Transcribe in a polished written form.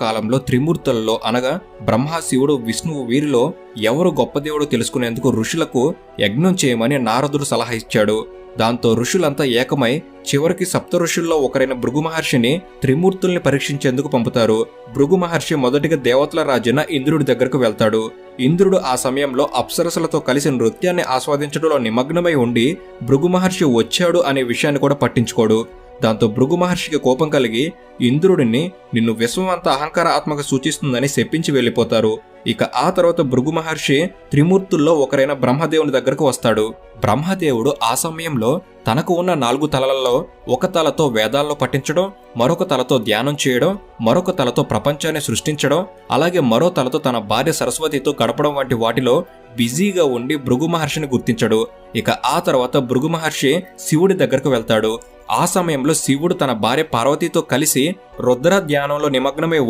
పూర్వకాలంలో త్రిమూర్తులలో అనగా బ్రహ్మ, శివుడు, విష్ణువు వీరిలో ఎవరు గొప్ప దేవుడో తెలుసుకునేందుకు ఋషులకు యజ్ఞం చేయమని నారదుడు సలహా ఇచ్చాడు. దాంతో ఋషులంతా ఏకమై చివరికి సప్త ఋషుల్లో ఒకరైన భృగు మహర్షిని త్రిమూర్తుల్ని పరీక్షించేందుకు పంపుతారు. భృగు మహర్షి మొదటిగా దేవతల రాజైన ఇంద్రుడి దగ్గరకు వెళ్తాడు. ఇంద్రుడు ఆ సమయంలో అప్సరసలతో కలిసి నృత్యాన్ని ఆస్వాదించడంలో నిమగ్నమై ఉండి భృగు మహర్షి వచ్చాడు అనే విషయాన్ని కూడా పట్టించుకోడు. దాంతో భృగు మహర్షికి కోపం కలిగి ఇంద్రుడిని నిన్ను విశ్వం అంతా అహంకార ఆత్మగా సూచిస్తుందని శపించి వెళ్లిపోతారు. ఇక ఆ తర్వాత భృగు మహర్షి త్రిమూర్తుల్లో ఒకరైన బ్రహ్మదేవుని దగ్గరకు వస్తాడు. బ్రహ్మదేవుడు ఆ సమయంలో తనకు ఉన్న 4 తలలలో ఒక తలతో వేదాల్లో పఠించడం, మరొక తలతో ధ్యానం చేయడం, మరొక తలతో ప్రపంచాన్ని సృష్టించడం, అలాగే మరో తలతో తన భార్య సరస్వతితో గడపడం వంటి వాటిలో బిజీగా ఉండి భృగు మహర్షిని గుర్తించడు. ఇక ఆ తర్వాత భృగు మహర్షి శివుడి దగ్గరకు వెళ్తాడు. ఆ సమయంలో శివుడు తన భార్య పార్వతీతో కలిసి రుద్ర ధ్యానంలో నిమగ్నమై